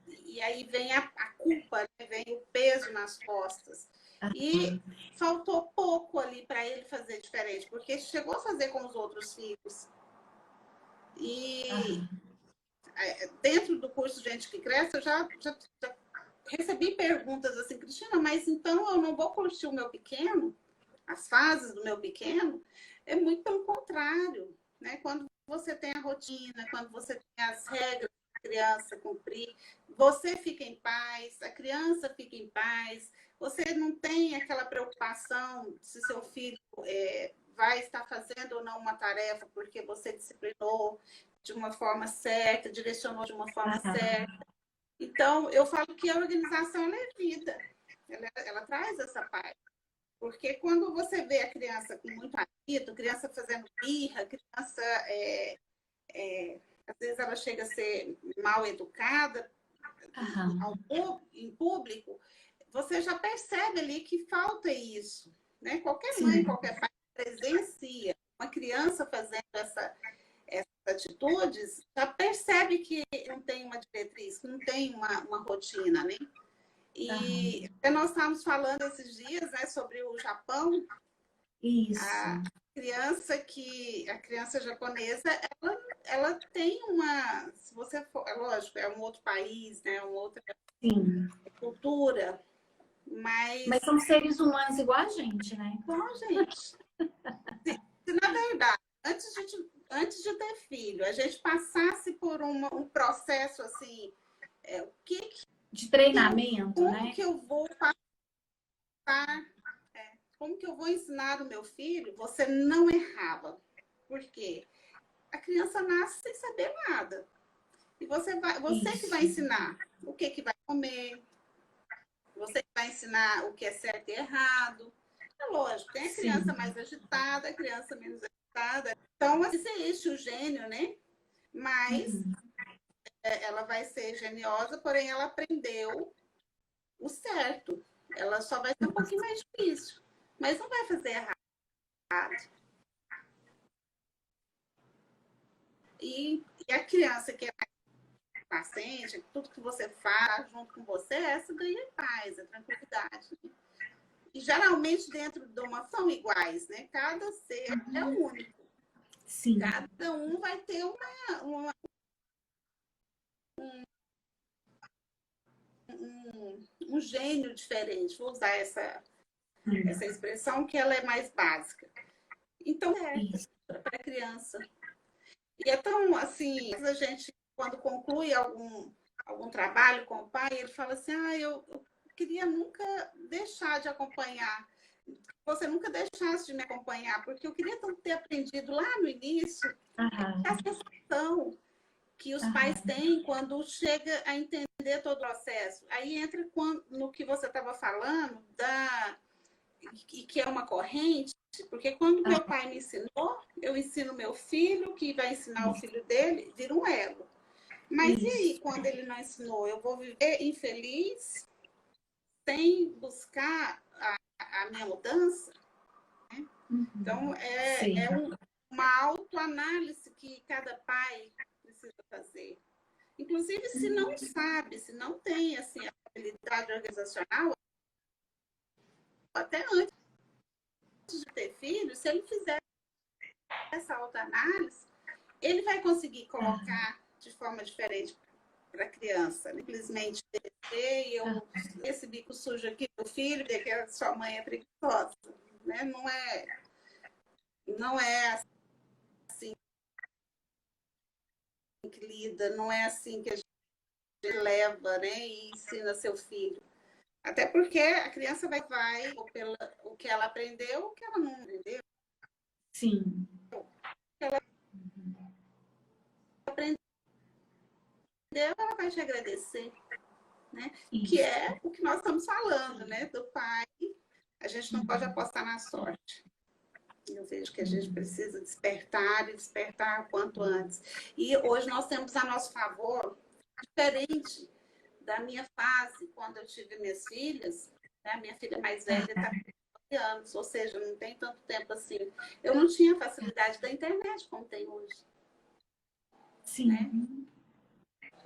E aí vem a culpa, né? Vem o peso nas costas. E faltou pouco ali para ele fazer diferente, porque chegou a fazer com os outros filhos. E dentro do curso Gente que Cresce, eu já recebi perguntas assim, Cristina, mas então eu não vou curtir o meu pequeno? As fases do meu pequeno? É muito pelo contrário. Né? Quando você tem a rotina, quando você tem as regras da criança cumprir, você fica em paz, a criança fica em paz, você não tem aquela preocupação se seu filho vai estar fazendo ou não uma tarefa porque você disciplinou de uma forma certa, direcionou de uma forma certa. Então, eu falo que a organização é vida, ela traz essa parte. Porque quando você vê a criança com muito apetite, criança fazendo birra, criança, às vezes ela chega a ser mal educada, em público, você já percebe ali que falta isso, né? Qualquer Sim. mãe, qualquer pai presencia uma criança fazendo essas atitudes, já percebe que não tem uma diretriz, que não tem uma rotina, né? E nós estávamos falando esses dias, né, sobre o Japão. Isso. A criança japonesa, ela tem uma, se você for, é lógico, é um outro país, né, uma outra Sim. cultura, mas são seres humanos igual a gente, né? Igual a gente. Se na verdade, antes de ter filho, a gente passasse por um processo assim, de treinamento, como né? que eu vou passar, como que eu vou ensinar o meu filho? Você não errava. Por quê? A criança nasce sem saber nada. E você que vai ensinar o que vai comer, você que vai ensinar o que é certo e errado. É lógico, tem a criança mais agitada, a criança menos agitada. Então, existe o gênio, né? Mas ela vai ser geniosa, porém ela aprendeu o certo. Ela só vai ser um pouquinho mais difícil, mas não vai fazer errado. E a criança que é paciente, tudo que você faz junto com você, essa ganha paz, a tranquilidade. E geralmente dentro de uma são iguais, né? Cada ser é único. Sim. Cada um vai ter um gênio diferente. Vou usar essa expressão que ela é mais básica. Então, para a criança. E é tão assim, a gente, quando conclui algum trabalho com o pai, ele fala assim, eu queria nunca deixar de acompanhar. Você nunca deixasse de me acompanhar, porque eu queria tanto ter aprendido lá no início a sensação que os pais têm quando chega a entender todo o processo. Aí entra no que você estava falando, que é uma corrente, porque quando meu pai me ensinou, eu ensino meu filho, que vai ensinar o filho dele, vira um elo. Mas e aí, quando ele não ensinou? Eu vou viver infeliz sem buscar a minha mudança? Então, uma autoanálise que cada pai precisa fazer. Inclusive, se não sabe, se não tem assim, a habilidade organizacional, até antes de ter filho, se ele fizer essa autoanálise, ele vai conseguir colocar de forma diferente para a criança. Simplesmente descer e esse bico sujo aqui do filho, porque a sua mãe é preguiçosa. Né? Não é assim que lida, não é assim que a gente leva, né, e ensina seu filho. Até porque a criança vai pelo o que ela aprendeu, o que ela não aprendeu. Sim. Ela aprendeu, ela vai te agradecer. Né? Que é o que nós estamos falando, né? Do pai. A gente não pode apostar na sorte. Eu vejo que a gente precisa despertar e despertar o quanto antes. E hoje nós temos a nosso favor, diferente da minha fase, quando eu tive minhas filhas, né? A minha filha mais velha está com 9 anos, ou seja, não tem tanto tempo assim. Eu não tinha facilidade da internet como tem hoje. Sim. Né?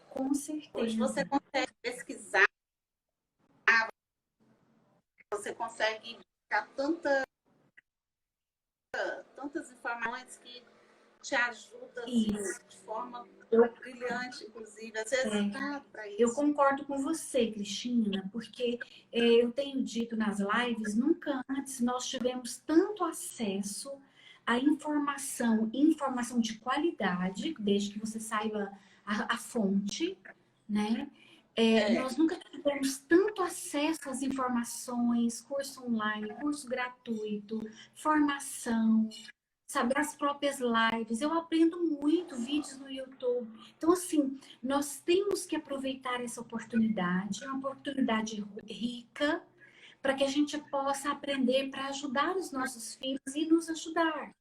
Com certeza. Hoje você consegue pesquisar, você consegue buscar tantas informações que te ajudam assim, de forma brilhante, inclusive. Às vezes para isso. Eu concordo com você, Cristina, porque eu tenho dito nas lives, nunca antes nós tivemos tanto acesso à informação de qualidade, desde que você saiba a fonte, né? Nós nunca tivemos tanto acesso às informações, curso online, curso gratuito, formação, sabe, as próprias lives. Eu aprendo muito, vídeos no YouTube. Então, assim, nós temos que aproveitar essa oportunidade, uma oportunidade rica, para que a gente possa aprender para ajudar os nossos filhos e nos ajudar.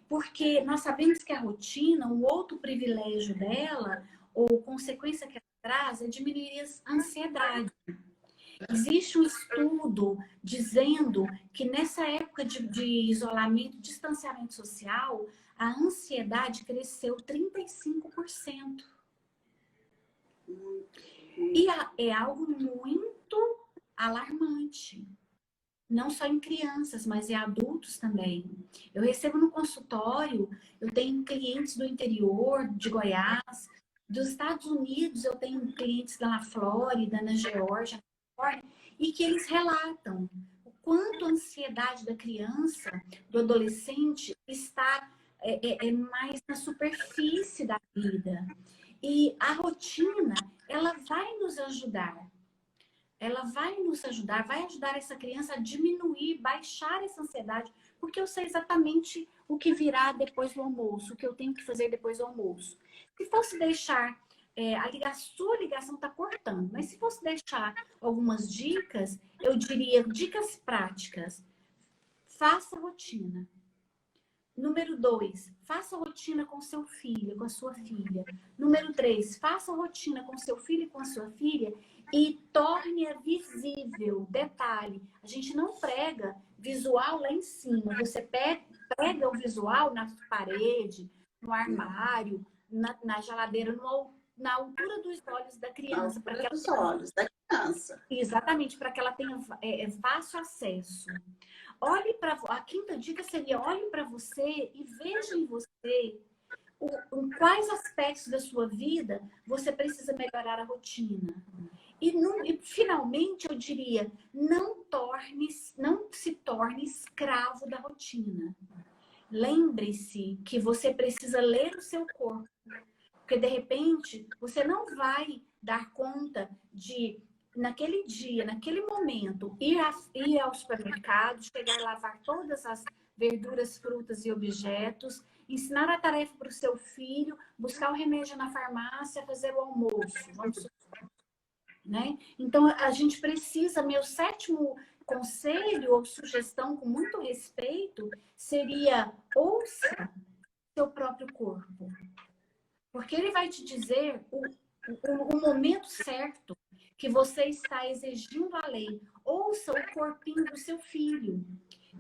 Porque nós sabemos que a rotina, o outro privilégio dela, ou consequência que ela traz é diminuir a ansiedade. Existe um estudo dizendo que nessa época de isolamento, distanciamento social, a ansiedade cresceu 35%. E é algo muito alarmante. Não só em crianças, mas em adultos também. Eu recebo no consultório, eu tenho clientes do interior de Goiás, dos Estados Unidos, eu tenho clientes na Flórida, na Geórgia, e que eles relatam o quanto a ansiedade da criança, do adolescente, está mais na superfície da vida. E a rotina, ela vai nos ajudar. Ela vai nos ajudar, vai ajudar essa criança a diminuir, baixar essa ansiedade, porque eu sei exatamente o que virá depois do almoço, o que eu tenho que fazer depois do almoço. Se fosse deixar, a sua ligação está cortando, mas se fosse deixar algumas dicas, eu diria dicas práticas. Faça rotina. Número 2, faça rotina com seu filho, com a sua filha. Número 3, faça rotina com seu filho e com a sua filha e torne-a visível. Detalhe, a gente não prega visual lá em cima. Você prega o visual na parede, no armário, na geladeira, na altura dos olhos da criança. Na altura dos olhos da criança. Exatamente, para que ela tenha fácil acesso. Olhe para a quinta dica seria: olhe para você e veja em você em quais aspectos da sua vida você precisa melhorar a rotina. E finalmente eu diria: não se torne escravo da rotina. Lembre-se que você precisa ler o seu corpo, porque de repente você não vai dar conta de naquele dia, naquele momento, ir ao supermercado, chegar a lavar todas as verduras, frutas e objetos, ensinar a tarefa para o seu filho, buscar o remédio na farmácia, fazer o almoço. Vamos supor, né? Então, a gente precisa, meu sétimo conselho ou sugestão, com muito respeito, seria: ouça seu próprio corpo. Porque ele vai te dizer o momento certo que você está exigindo a lei. Ouça o corpinho do seu filho,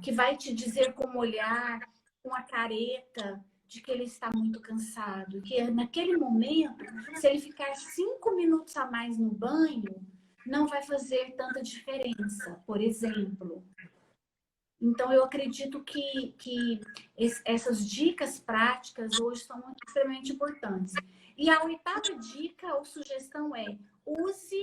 que vai te dizer com o olhar, com a careta, de que ele está muito cansado. Que naquele momento, se ele ficar 5 minutos a mais no banho, não vai fazer tanta diferença, por exemplo. Então, eu acredito que essas dicas práticas hoje são extremamente importantes. E a oitava dica ou sugestão é: use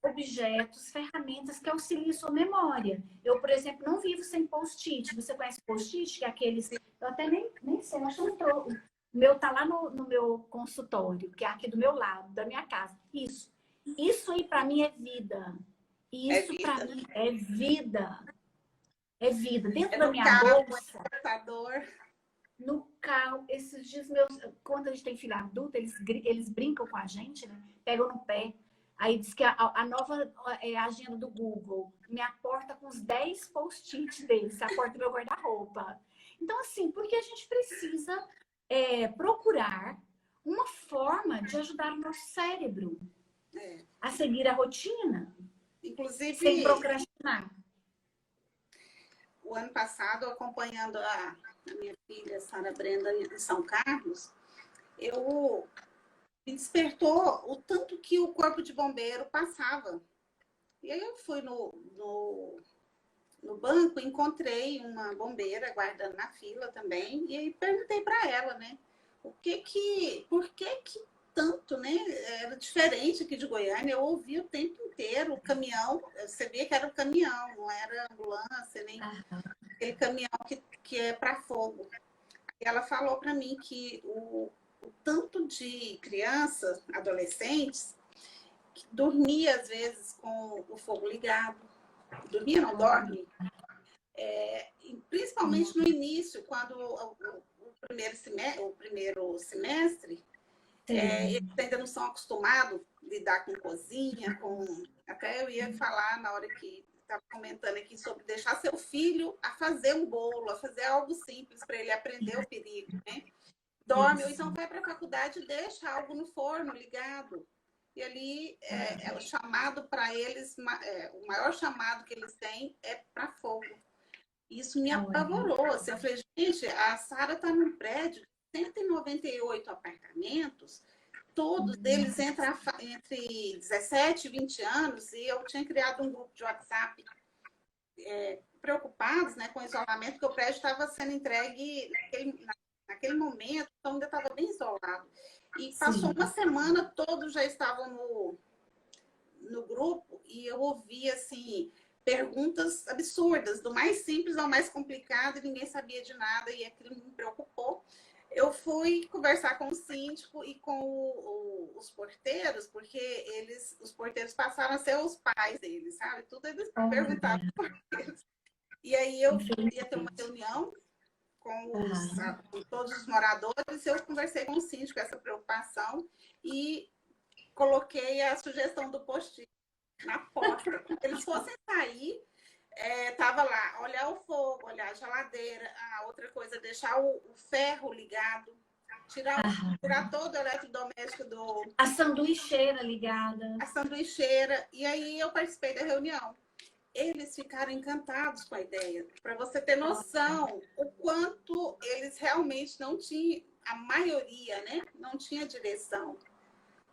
objetos, ferramentas que auxiliem sua memória. Eu, por exemplo, não vivo sem post-it. Você conhece post-it? Que é aqueles... Eu até nem sei, acho que não entrou. O meu tá lá no meu consultório, que é aqui do meu lado, da minha casa. Isso aí para mim é vida. Isso para mim é vida. É vida. Dentro da minha bolsa. No carro, esses dias quando a gente tem filho adulto, eles brincam com a gente, né? Pegam no pé. Aí diz que a nova agenda do Google me aporta com os 10 post-its deles, aporta meu guarda-roupa. Então, assim, porque a gente precisa procurar uma forma de ajudar o nosso cérebro a seguir a rotina, inclusive, sem procrastinar. O ano passado, acompanhando a minha filha, Sara Brenda, em São Carlos, me despertou o tanto que o corpo de bombeiro passava. E aí eu fui no banco, encontrei uma bombeira aguardando na fila também, e aí perguntei para ela, né? Por que tanto, né? Era diferente aqui de Goiânia, eu ouvia o tempo inteiro o caminhão, você via que era o caminhão, não era ambulância, nem aquele caminhão que é para fogo. E ela falou para mim que o tanto de crianças, adolescentes, que dormia às vezes com o fogo ligado, dormia, não dorme, principalmente no início, quando o primeiro semestre, eles ainda não são acostumados a lidar com cozinha, até eu ia falar na hora que estava comentando aqui sobre deixar seu filho a fazer um bolo, a fazer algo simples para ele aprender o perigo, né? Dorme, ou então vai para a faculdade e deixa algo no forno ligado. e ali é o chamado para eles, o maior chamado que eles têm é para fogo. Isso me apavorou. Assim, eu falei, gente, a Sara está num prédio de 198 apartamentos, todos eles entre 17 e 20 anos, e eu tinha criado um grupo de WhatsApp preocupados, né, com o isolamento, porque o prédio estava sendo entregue naquele momento, então ainda estava bem isolado. E passou uma semana, todos já estavam no grupo, e eu ouvi, assim, perguntas absurdas, do mais simples ao mais complicado, e ninguém sabia de nada, e aquilo me preocupou. Eu fui conversar com o síndico e com os porteiros, porque os porteiros passaram a ser os pais deles, sabe? Tudo eles perguntavam para os porteiros. E aí eu ia ter uma reunião com todos os moradores, eu conversei com o síndico essa preocupação e coloquei a sugestão do post-it na porta. Quando eles fossem sair, tava lá, olhar o fogo, olhar a geladeira, outra coisa, deixar o ferro ligado, tirar todo o eletrodoméstico a sanduicheira ligada. A sanduicheira. E aí eu participei da reunião. Eles ficaram encantados com a ideia, para você ter noção o quanto eles realmente não tinham, a maioria, né, não tinha direção.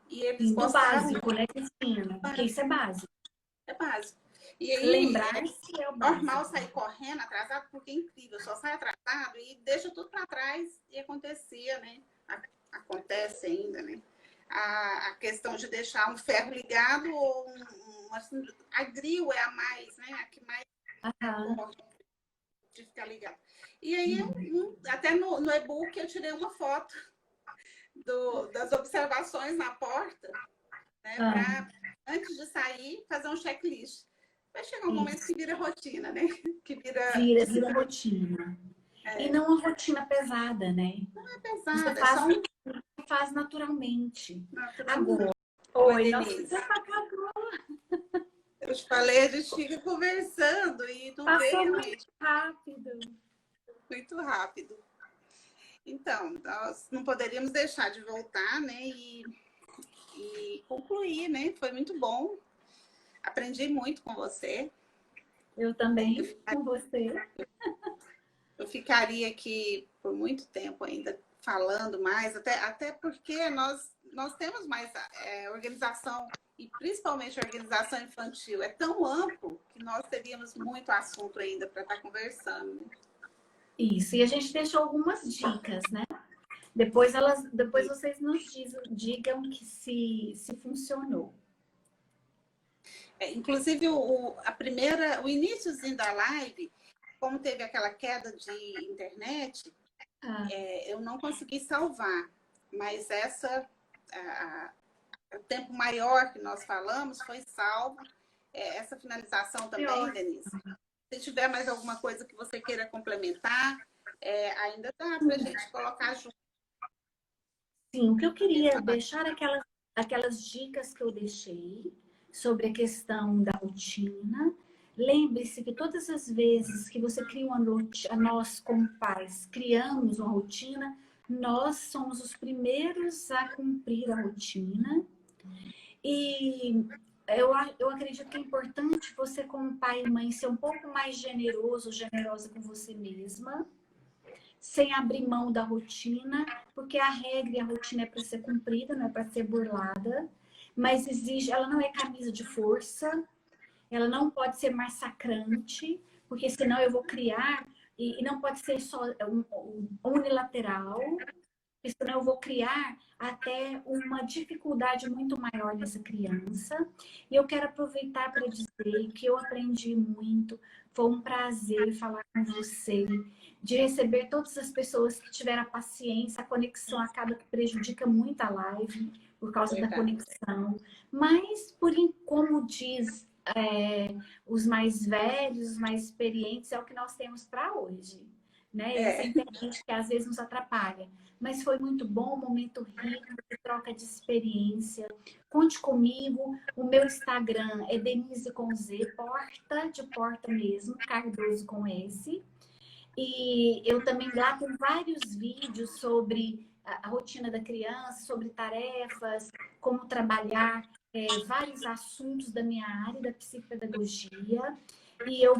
E eles gostaram. Básico, né, Cristina? Porque isso é básico. É básico. E aí, lembrar-se é o básico. Normal sair correndo, atrasado, porque é incrível, só sai atrasado e deixa tudo para trás. E acontecia, né? Acontece ainda, né? A questão de deixar um ferro ligado ou a grill é a mais, né? A que mais de ficar ligado. E aí, até no e-book, eu tirei uma foto das observações na porta, né? Para, antes de sair, fazer um checklist. Vai chegar um momento que vira rotina, né? Que vira rotina. E não uma rotina pesada, né? Não é pesada, você faz naturalmente. Agora. Oi, Denise. Eu te falei, a gente fica conversando e não vê realmente. Muito rápido. Muito rápido. Então, nós não poderíamos deixar de voltar, né? E concluir, né? Foi muito bom. Aprendi muito com você. Eu também, com você. Eu ficaria aqui por muito tempo ainda falando mais, até porque nós temos mais organização, e principalmente organização infantil. É tão amplo que nós teríamos muito assunto ainda para estar conversando. Né? Isso, e a gente deixou algumas dicas, né? Depois vocês nos digam que se funcionou. Inclusive, o iníciozinho da live, como teve aquela queda de internet, eu não consegui salvar. Mas o tempo maior que nós falamos foi salvo. Essa finalização também, Denise. Se tiver mais alguma coisa que você queira complementar, ainda dá para a gente colocar junto. Sim, o que eu queria deixar aquelas dicas que eu deixei sobre a questão da rotina. Lembre-se que todas as vezes que você cria uma rotina, nós como pais criamos uma rotina, nós somos os primeiros a cumprir a rotina. E eu acredito que é importante você, como pai e mãe, ser um pouco mais generosa com você mesma, sem abrir mão da rotina, porque a regra e a rotina é para ser cumprida, não é para ser burlada, mas ela não é camisa de força, ela não pode ser massacrante, porque senão eu vou criar, e não pode ser só unilateral, porque senão eu vou criar até uma dificuldade muito maior nessa criança. E eu quero aproveitar para dizer que eu aprendi muito, foi um prazer falar com você, de receber todas as pessoas que tiveram a paciência, a conexão acaba que prejudica muito a live, por causa da conexão. Mas, como diz os mais velhos, os mais experientes, é o que nós temos para hoje. Né? Essa internet que às vezes nos atrapalha. Mas foi muito bom, um momento rico, de troca de experiência. Conte comigo, o meu Instagram é Denise com Z, porta de porta mesmo, Cardoso com S. E eu também lá tenho vários vídeos sobre a rotina da criança, sobre tarefas, como trabalhar vários assuntos da minha área, da psicopedagogia, e eu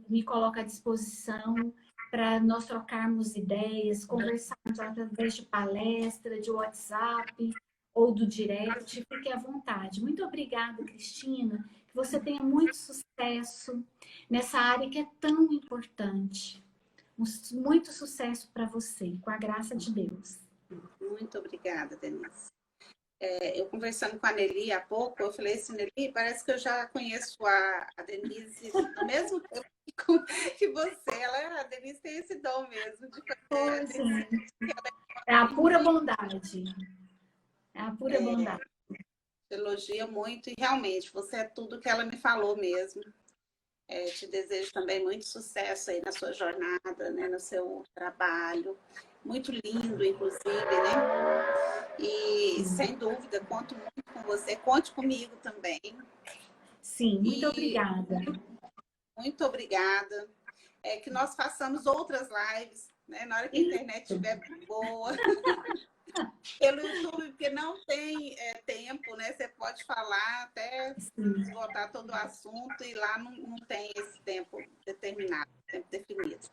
me coloco à disposição para nós trocarmos ideias, conversarmos através de palestra, de WhatsApp ou do direct. Fique à vontade. Muito obrigada, Cristina. Que você tenha muito sucesso nessa área que é tão importante. Muito sucesso para você, com a graça de Deus. Muito obrigada, Denise. Eu conversando com a Nelly há pouco, eu falei assim, Nelly, parece que eu já conheço a Denise no mesmo tempo que você. A Denise tem esse dom mesmo de fazer. É a pura bondade. É a pura bondade. Elogia muito e realmente você é tudo que ela me falou mesmo. Te desejo também muito sucesso aí na sua jornada, né, no seu trabalho. Muito lindo, inclusive, né? E, sem dúvida, conto muito com você. Conte comigo também. Sim, muito obrigada. Muito obrigada. Que nós façamos outras lives, né? Na hora que a internet estiver boa. Pelo YouTube, porque não tem tempo, né? Você pode falar até esgotar todo o assunto e lá não tem esse tempo determinado, tempo definido.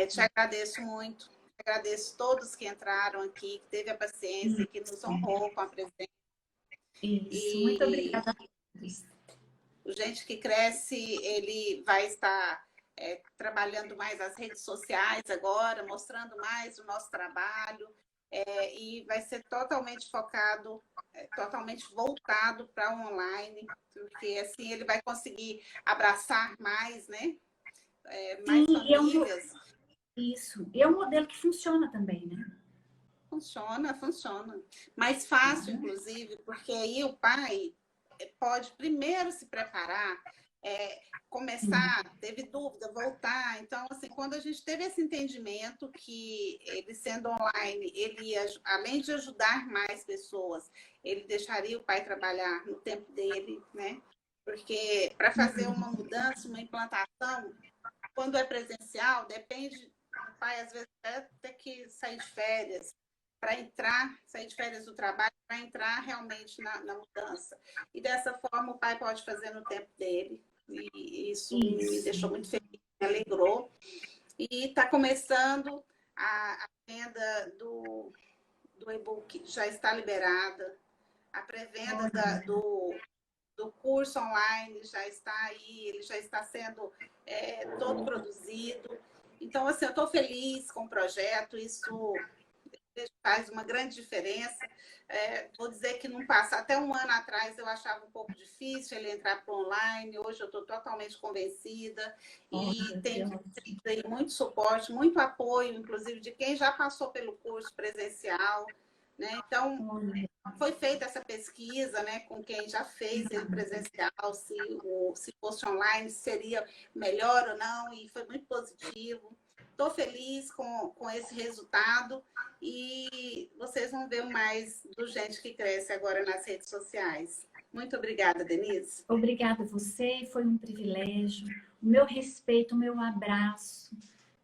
Te agradeço muito. Agradeço todos que entraram aqui, que teve a paciência, que nos honrou com a presença. Isso, muito obrigada. O Gente que Cresce, ele vai estar trabalhando mais as redes sociais agora, mostrando mais o nosso trabalho, e vai ser totalmente focado, totalmente voltado para o online, porque assim ele vai conseguir abraçar mais, né? Mais famílias. Isso. E é um modelo que funciona também, né? Funciona. Mais fácil, inclusive, porque aí o pai pode primeiro se preparar, começar, teve dúvida, voltar. Então, assim, quando a gente teve esse entendimento que ele sendo online, ele ia, além de ajudar mais pessoas, ele deixaria o pai trabalhar no tempo dele, né? Porque para fazer uma mudança, uma implantação, quando é presencial, depende, o pai às vezes até ter que sair de férias, sair de férias do trabalho, para entrar realmente na mudança. E dessa forma o pai pode fazer no tempo dele. E isso me deixou muito feliz, me alegrou. E está começando a venda do e-book, já está liberada. A pré-venda do curso online já está aí, ele já está sendo todo produzido. Então, assim, eu estou feliz com o projeto, isso faz uma grande diferença. Vou dizer que não passa. Até um ano atrás eu achava um pouco difícil ele entrar para online. Hoje eu estou totalmente convencida e tenho muito suporte, muito apoio, inclusive de quem já passou pelo curso presencial, né? Então, foi feita essa pesquisa, né, com quem já fez ele presencial, se fosse online seria melhor ou não, e foi muito positivo. Estou feliz com esse resultado e vocês vão ver mais do Gente que Cresce agora nas redes sociais. Muito obrigada, Denise. Obrigada a você, foi um privilégio. O meu respeito, o meu abraço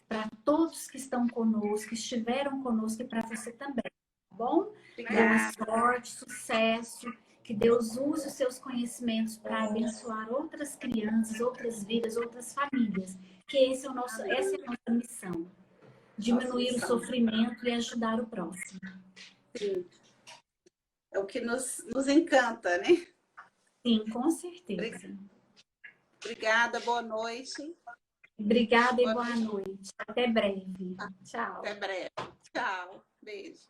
para todos que estão conosco, que estiveram conosco e para você também, tá bom? Boa sorte, sucesso. Que Deus use os seus conhecimentos para abençoar outras crianças, outras vidas, outras famílias. Que essa é a nossa missão. Diminuir o sofrimento e ajudar o próximo. Sim. É o que nos encanta, né? Sim, com certeza. Obrigada, boa noite. Obrigada e boa noite. Até breve. Tchau. Até breve. Tchau. Beijo.